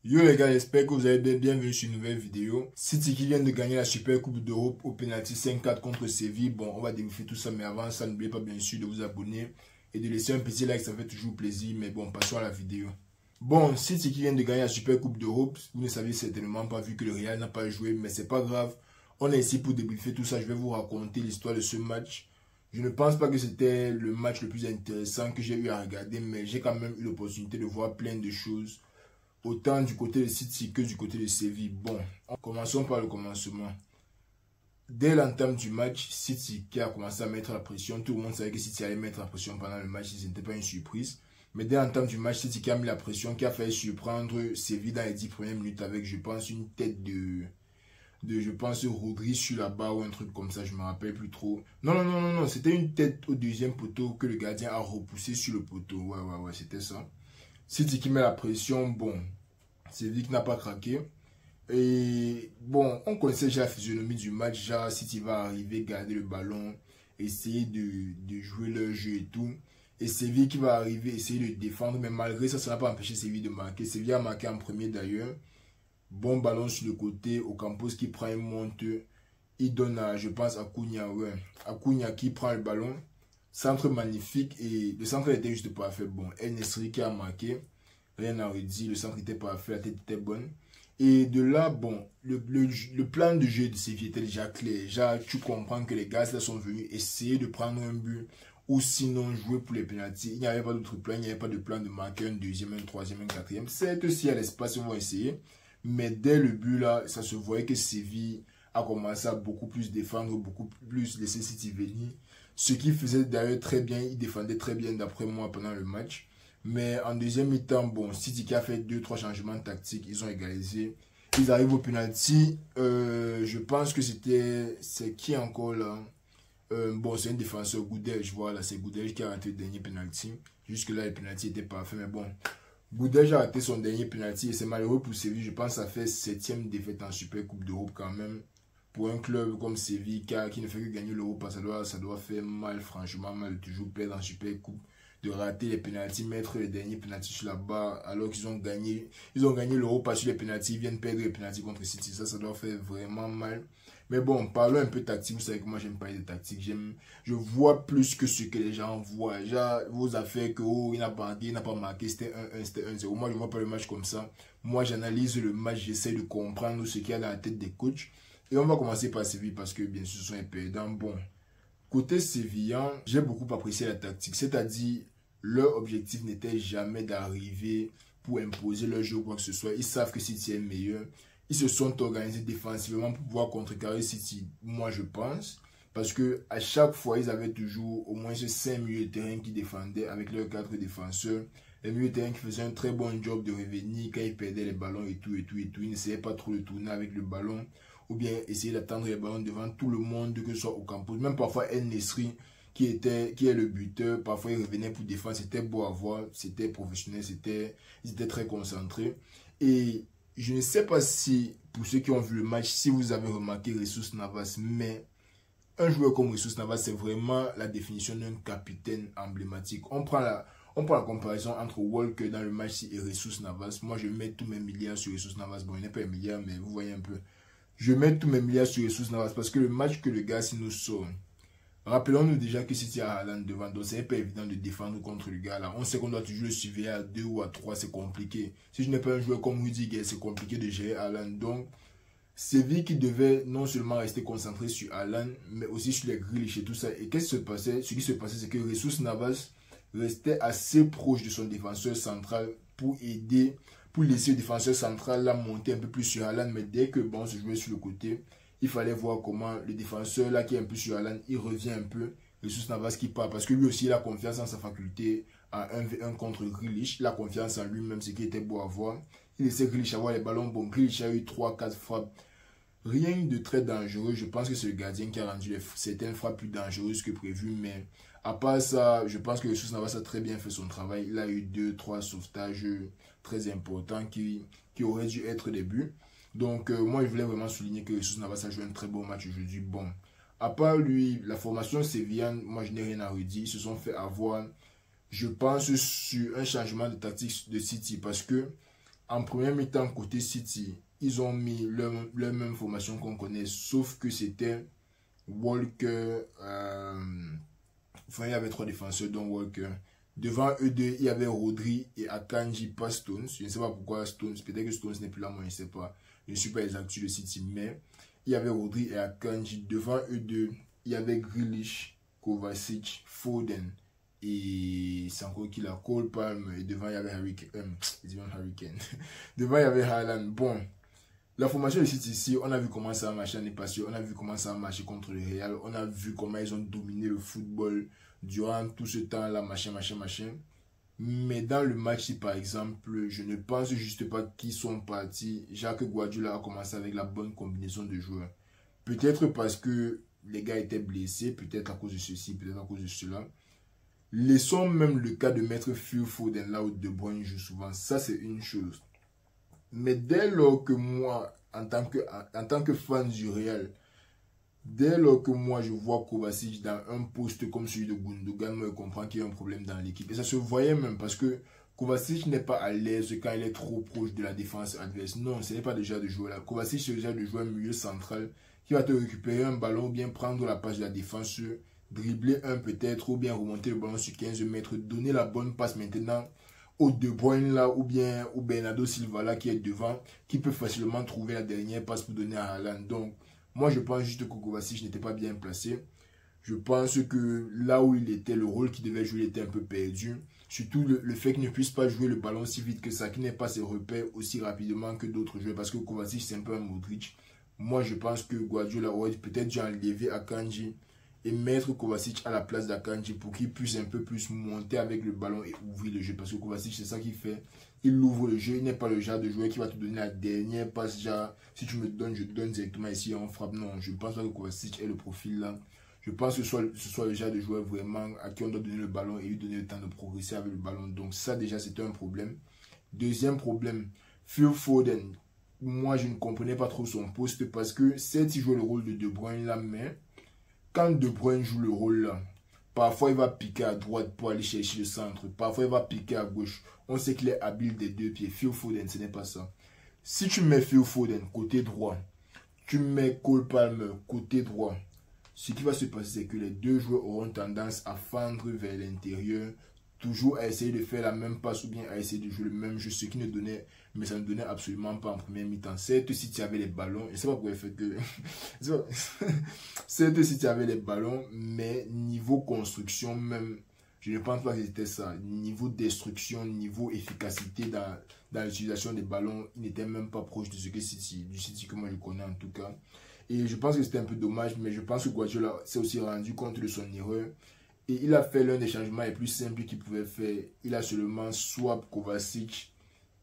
Yo les gars, j'espère que vous allez bien. Bienvenue sur une nouvelle vidéo. City qui vient de gagner la Super Coupe d'Europe au penalty 5-4 contre Séville. Bon, on va débriefer tout ça, mais avant ça, n'oubliez pas bien sûr de vous abonner et de laisser un petit like, ça fait toujours plaisir. Mais bon, passons à la vidéo. Bon, City qui vient de gagner la Super Coupe d'Europe, vous ne savez certainement pas vu que le Real n'a pas joué, mais c'est pas grave. On est ici pour débriefer tout ça. Je vais vous raconter l'histoire de ce match. Je ne pense pas que c'était le match le plus intéressant que j'ai eu à regarder, mais j'ai quand même eu l'opportunité de voir plein de choses. Autant du côté de City que du côté de Séville. Bon, commençons par le commencement. Dès l'entame du match, City qui a commencé à mettre la pression. Tout le monde savait que City allait mettre la pression pendant le match. Ce n'était pas une surprise. Mais dès l'entame du match, City qui a mis la pression, qui a failli surprendre Séville dans les 10 premières minutes avec, je pense, une tête je pense, Rodri sur la barre ou un truc comme ça. Je ne me rappelle plus trop. Non. C'était une tête au deuxième poteau que le gardien a repoussé sur le poteau. Ouais, c'était ça. City qui met la pression, bon, Séville qui n'a pas craqué. Et bon, on connaissait déjà la physionomie du match. Déjà, City va arriver, garder le ballon, essayer de jouer leur jeu et tout. Et Séville qui va arriver, essayer de défendre. Mais malgré ça, ça n'a pas empêché Séville de marquer. Séville a marqué en premier d'ailleurs. Bon ballon sur le côté. Ocampos qui prend une monte. Il donne à, je pense, à Cunha. Ouais. À Cunha qui prend le ballon. Centre magnifique. Et le centre était juste parfait. Bon, El Nesri qui a marqué. Rien à redire. Le centre était parfait. La tête était bonne. Et de là, bon, le plan de jeu de Séville était déjà clair. Déjà, tu comprends que les gars là sont venus essayer de prendre un but ou sinon jouer pour les pénaltys. Il n'y avait pas d'autre plan. Il n'y avait pas de plan de marquer un deuxième, un troisième, un quatrième. Certes, s'il y a l'espace, on va essayer. Mais dès le but là, ça se voyait que Séville a commencé à beaucoup plus défendre, beaucoup plus laisser City venir. Ce qui faisait d'ailleurs très bien, il défendait très bien d'après moi pendant le match. Mais en deuxième mi-temps, bon, City qui a fait 2-3 changements tactiques, ils ont égalisé. Ils arrivent au penalty. Je pense que c'est qui encore là? Bon, c'est un défenseur, Goudej, voilà, c'est Goudej qui a raté le dernier penalty. Jusque-là, le penalty était parfait, mais bon. Goudej a raté son dernier penalty et c'est malheureux pour Séville. Je pense que ça fait 7e défaite en Super Coupe d'Europe quand même. Pour un club comme Séville qui ne fait que gagner l'Europe, ça doit faire mal, franchement mal, de toujours perdre en Super Coupe, de rater les pénaltys, mettre les derniers pénaltys sur la barre alors qu'ils ont gagné. Ils ont gagné l'Europe sur les pénaltys, ils viennent perdre les pénaltys contre City. Ça doit faire vraiment mal. Mais bon, parlons un peu tactique. Vous savez que moi, j'aime parler de tactique. Je vois plus que ce que les gens voient. Déjà, vos affaires que, oh, il n'a pas marqué, c'était 1-1, c'était 1-0. Moi, je ne vois pas le match comme ça. Moi, j'analyse le match, j'essaie de comprendre ce qu'il y a dans la tête des coachs. Et on va commencer par Séville parce que, bien sûr, ce sont les perdants. Bon, côté sévillan, j'ai beaucoup apprécié la tactique. C'est-à-dire, leur objectif n'était jamais d'arriver pour imposer leur jeu ou quoi que ce soit. Ils savent que City est meilleur. Ils se sont organisés défensivement pour pouvoir contrecarrer City, moi je pense. Parce que à chaque fois, ils avaient toujours au moins ces 5 milieux de terrain qui défendaient avec leurs 4 défenseurs. Les milieux de terrain qui faisaient un très bon job de revenir quand ils perdaient les ballons et tout. Ils n'essayaient pas trop de tourner avec le ballon. Ou bien essayer d'attendre les ballons devant tout le monde, que ce soit au campus. Même parfois, El Nesri, qui est le buteur, parfois il revenait pour défendre. C'était beau à voir, c'était professionnel, ils étaient très concentrés. Et je ne sais pas si, pour ceux qui ont vu le match, si vous avez remarqué Jesus Navas, mais un joueur comme Jesus Navas, c'est vraiment la définition d'un capitaine emblématique. On prend la comparaison entre Walker dans le match et Jesus Navas. Moi, je mets tous mes milliards sur Jesus Navas. Bon, il n'est pas un milliard, mais vous voyez un peu. Je mets tous mes milliards sur Jesus Navas parce que le match que le gars nous sort, rappelons-nous déjà que City a Haaland devant, donc c'est pas évident de défendre contre le gars là. On sait qu'on doit toujours le suivre à 2 ou à 3, c'est compliqué. Si je n'ai pas un joueur comme Rudiger, c'est compliqué de gérer Haaland. Donc, Séville qui devait non seulement rester concentré sur Haaland, mais aussi sur les Grealish et tout ça. Et qu'est-ce qui se passait? Ce qui se passait, c'est que Jesus Navas restait assez proche de son défenseur central pour aider, pour laisser le défenseur central là monter un peu plus sur Haaland. Mais dès que bon se jouait sur le côté, il fallait voir comment le défenseur là qui est un peu sur Haaland, il revient un peu. Jesus Navas qui part parce que lui aussi il a confiance en sa faculté à 1v1 contre Grealish. Il a confiance en lui-même, ce qui était beau à voir. Il laissait Grealish avoir les ballons. Bon, Grealish a eu 3-4 frappes. Rien de très dangereux. Je pense que c'est le gardien qui a rendu certaines frappes plus dangereuses que prévu. Mais à part ça, je pense que Jesus Navas a très bien fait son travail. Il a eu 2-3 sauvetages très importants qui auraient dû être des buts. Donc, moi, je voulais vraiment souligner que Jesus Navas a joué un très beau match aujourd'hui. Bon, à part lui, la formation sévillane, moi, je n'ai rien à redire. Ils se sont fait avoir, je pense, sur un changement de tactique de City. Parce que En première mi-temps, côté City, ils ont mis leur même formation qu'on connaît, sauf que c'était Walker. Enfin, il y avait 3 défenseurs, dont Walker. Devant eux deux, il y avait Rodri et Akanji, pas Stones. Je ne sais pas pourquoi Stones, peut-être que Stones n'est plus là, moi je ne sais pas. Je ne suis pas les actus de City, mais il y avait Rodri et Akanji. Devant eux deux, il y avait Grealish, Kovacic, Foden et c'est encore qui l'a, Cole Palmer. Et devant, il y avait Harry Kane. Devant, il y avait Haaland. Bon, la formation de City ici, on a vu comment ça a marché l'année passée, on a vu comment ça a marché contre le Real, on a vu comment ils ont dominé le football durant tout ce temps-là, machin. Mais dans le match, par exemple, je ne pense juste pas qu'ils sont partis. Jacques Guardiola a commencé avec la bonne combinaison de joueurs. Peut-être parce que les gars étaient blessés, peut-être à cause de ceci, peut-être à cause de cela. Laissons même le cas de mettre Phil Foden là où De Bruyne joue souvent. Ça, c'est une chose. Mais dès lors que moi, en tant que fan du Real, dès lors que moi je vois Kovacic dans un poste comme celui de Gundogan, moi je comprends qu'il y a un problème dans l'équipe. Et ça se voyait même parce que Kovacic n'est pas à l'aise quand il est trop proche de la défense adverse. Non, ce n'est pas déjà de joueur là. Kovacic, c'est déjà de joueur milieu central qui va te récupérer un ballon ou bien prendre la passe de la défense, dribbler un peut-être ou bien remonter le ballon sur 15 mètres, donner la bonne passe maintenant au De Bruyne là ou bien au Bernardo Silva là qui est devant, qui peut facilement trouver la dernière passe pour donner à Haaland. Donc moi je pense juste que Kovacic n'était pas bien placé. Je pense que là où il était, le rôle qu'il devait jouer, il était un peu perdu. Surtout le fait qu'il ne puisse pas jouer le ballon si vite que ça, qu'il n'ait pas ses repères aussi rapidement que d'autres joueurs. Parce que Kovacic c'est un peu un Modric. Moi je pense que Guardiola aurait peut-être dû enlever Akanji et mettre Kovacic à la place d'Akanji pour qu'il puisse un peu plus monter avec le ballon et ouvrir le jeu. Parce que Kovacic, c'est ça qu'il fait. Il ouvre le jeu. Il n'est pas le genre de joueur qui va te donner la dernière passe. Genre, si tu me donnes, je te donne directement ici on frappe. Non, je ne pense pas que Kovacic ait le profil là. Je pense que ce soit le genre de joueur vraiment à qui on doit donner le ballon et lui donner le temps de progresser avec le ballon. Donc ça déjà, c'était un problème. Deuxième problème, Phil Foden. Moi, je ne comprenais pas trop son poste parce que certes, il joue le rôle de De Bruyne là, mais quand De Bruyne joue le rôle là, parfois il va piquer à droite pour aller chercher le centre. Parfois il va piquer à gauche. On sait qu'il est habile des deux pieds. Phil Foden, ce n'est pas ça. Si tu mets Phil Foden côté droit, tu mets Cole Palmer côté droit, ce qui va se passer, c'est que les deux joueurs auront tendance à fendre vers l'intérieur, toujours à essayer de faire la même passe ou bien à essayer de jouer le même jeu, ce qui ne donnait, mais ça ne donnait absolument pas en première mi-temps. Certes, si tu avais les ballons, je ne sais pas pourquoi il fait que... Certes, si tu avais les ballons, mais niveau construction même, je ne pense pas que c'était ça. Niveau destruction, niveau efficacité dans l'utilisation des ballons, il n'était même pas proche de ce que City, du City que moi je connais en tout cas. Et je pense que c'était un peu dommage, mais je pense que Guardiola s'est aussi rendu compte de son erreur. Et il a fait l'un des changements les plus simples qu'il pouvait faire. Il a seulement swap Kovacic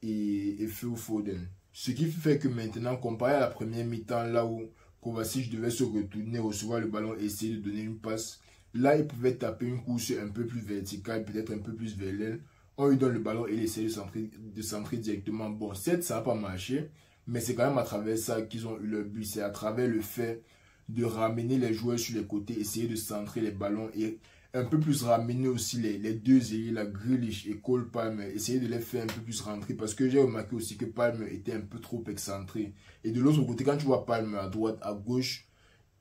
et Phil Foden. Ce qui fait que maintenant, comparé à la première mi-temps, là où Kovacic devait se retourner, recevoir le ballon et essayer de donner une passe, là il pouvait taper une course un peu plus verticale, peut-être un peu plus vers l'aile. On lui donne le ballon et il essaie de centrer directement. Bon, certes, ça n'a pas marché, mais c'est quand même à travers ça qu'ils ont eu leur but. C'est à travers le fait de ramener les joueurs sur les côtés, essayer de centrer les ballons et un peu plus ramener aussi les deux ailiers, la Grealish et Cole Palmer, essayer de les faire un peu plus rentrer parce que j'ai remarqué aussi que Palmer était un peu trop excentré. Et de l'autre côté, quand tu vois Palmer à droite, à gauche,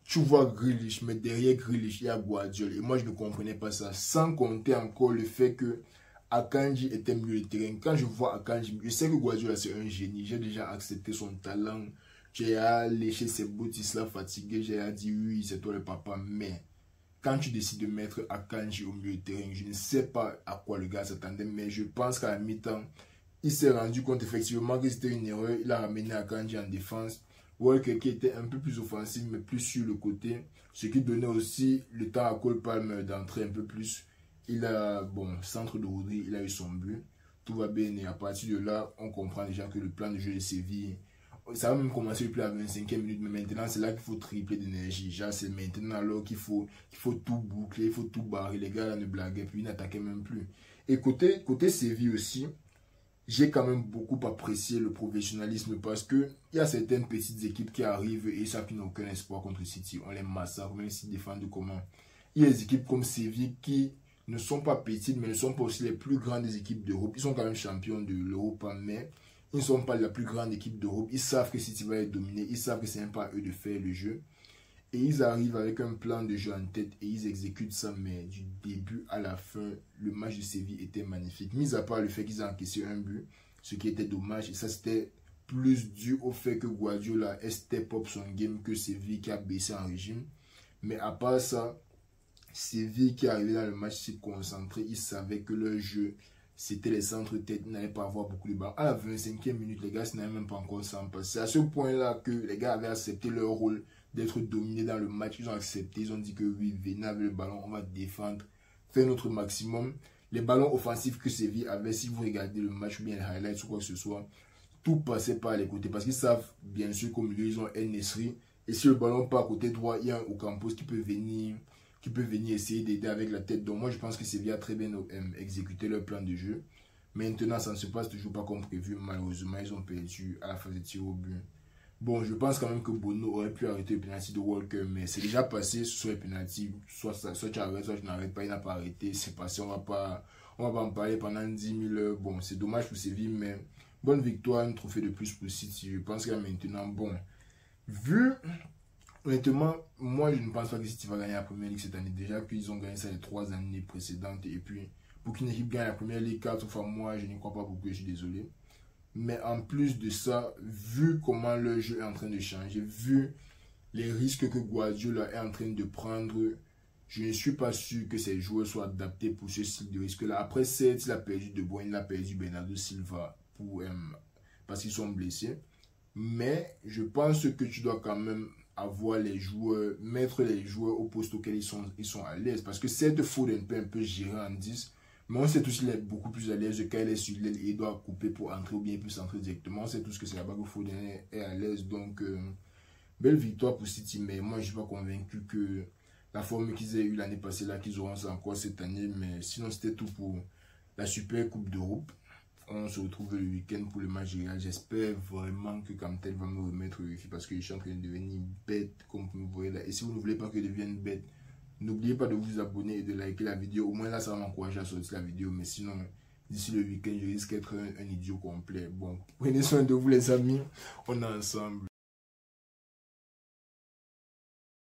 tu vois Grealish, mais derrière Grealish, il y a Guardiola. Et moi, je ne comprenais pas ça. Sans compter encore le fait que Akanji était mieux de terrain. Quand je vois Akanji, je sais que Guardiola c'est un génie. J'ai déjà accepté son talent. J'ai léché ses bottes, il sera fatigué. J'ai dit oui, c'est toi le papa. Mais quand tu décides de mettre Akanji au milieu de terrain, je ne sais pas à quoi le gars s'attendait. Mais je pense qu'à la mi-temps, il s'est rendu compte effectivement que c'était une erreur. Il a ramené Akanji en défense. Walker qui était un peu plus offensif, mais plus sur le côté. Ce qui donnait aussi le temps à Cole Palmer d'entrer un peu plus. Il a, bon, centre de Rodri, il a eu son but. Tout va bien et à partir de là, on comprend déjà que le plan de jeu de Séville, ça va même commencer depuis la 25e minute, mais maintenant c'est là qu'il faut tripler d'énergie. Genre c'est maintenant alors qu'il faut tout boucler, il faut tout barrer. Les gars là ne blaguaient plus, ils n'attaquaient même plus. Et côté Séville aussi, j'ai quand même beaucoup apprécié le professionnalisme parce que il y a certaines petites équipes qui arrivent et ça qui n'ont aucun espoir contre City. On les massacre, même s'ils défendent comment. Il y a des équipes comme Séville qui ne sont pas petites, mais ne sont pas aussi les plus grandes équipes d'Europe. Ils sont quand même champions de l'Europe, mais Ils ne sont pas la plus grande équipe d'Europe. Ils savent que City va les dominer. Ils savent que c'est même pas à eux de faire le jeu. Et ils arrivent avec un plan de jeu en tête et ils exécutent ça. Mais du début à la fin, le match de Séville était magnifique. Mis à part le fait qu'ils ont encaissé un but, ce qui était dommage. Et ça, c'était plus dû au fait que Guardiola ait step up son game que Séville qui a baissé en régime. Mais à part ça, Séville qui est arrivé dans le match s'est concentré. Ils savaient que leur jeu, c'était les centres-têtes. Ils n'allaient pas avoir beaucoup de balles. À la 25e minute, les gars, ce n'avaient même pas encore s'en passer. C'est à ce point-là que les gars avaient accepté leur rôle d'être dominés dans le match. Ils ont accepté. Ils ont dit que oui, venez avec le ballon, on va défendre, faire notre maximum. Les ballons offensifs que Séville avait, si vous regardez le match ou bien les highlights ou quoi que ce soit, tout passait par les côtés. Parce qu'ils savent, bien sûr, qu'au milieu, ils ont El Nesri. Et si le ballon part à côté droit, il y a un Ocampos qui peut venir essayer d'aider avec la tête. Donc moi, je pense que Séville a très bien exécuté leur plan de jeu. Maintenant, ça ne se passe toujours pas comme prévu. Malheureusement, ils ont perdu à la phase de tir au but. Bon, je pense quand même que Bono aurait pu arrêter le penalty de Walker, mais c'est déjà passé sur les penalty. Soit tu arrêtes, soit tu n'arrêtes pas. Il n'a pas arrêté. C'est passé. On va pas en parler pendant 10 000 heures. Bon, c'est dommage pour Séville, mais bonne victoire, un trophée de plus pour City. Je pense que maintenant, bon, honnêtement, moi je ne pense pas que City va gagner la Première Ligue cette année. Déjà qu'ils ont gagné ça les 3 années précédentes. Et puis, pour qu'une équipe gagne la Première Ligue 4 fois, moi je n'y crois pas beaucoup, je suis désolé. Mais en plus de ça, vu comment le jeu est en train de changer, vu les risques que Guardiola est en train de prendre, je ne suis pas sûr que ces joueurs soient adaptés pour ce style de risque-là. Après, certes, il a perdu De Bruyne, il a perdu Bernardo Silva parce qu'ils sont blessés. Mais je pense que tu dois quand même avoir les joueurs, mettre les joueurs au poste auquel ils sont à l'aise. Parce que certes, Foden peut un peu gérer en 10, mais on sait tous qu'il est beaucoup plus à l'aise quand il est sur l'aile et il doit couper pour entrer ou bien il peut s'entrer directement. On sait tous que c'est là-bas que Foden est à l'aise. Donc, belle victoire pour City, mais moi je ne suis pas convaincu que la forme qu'ils aient eu l'année passée, là, qu'ils auront ça encore cette année. Mais sinon, c'était tout pour la Super Coupe d'Europe. On se retrouve le week-end pour le match général. J'espère vraiment que Kamtel va me remettre le défi parce que je suis en train de devenir bête comme vous voyez là. Et si vous ne voulez pas que je devienne bête, n'oubliez pas de vous abonner et de liker la vidéo. Au moins là, ça va m'encourager à sortir la vidéo. Mais sinon, d'ici le week-end, je risque d'être un idiot complet. Bon, prenez soin de vous les amis. On est ensemble.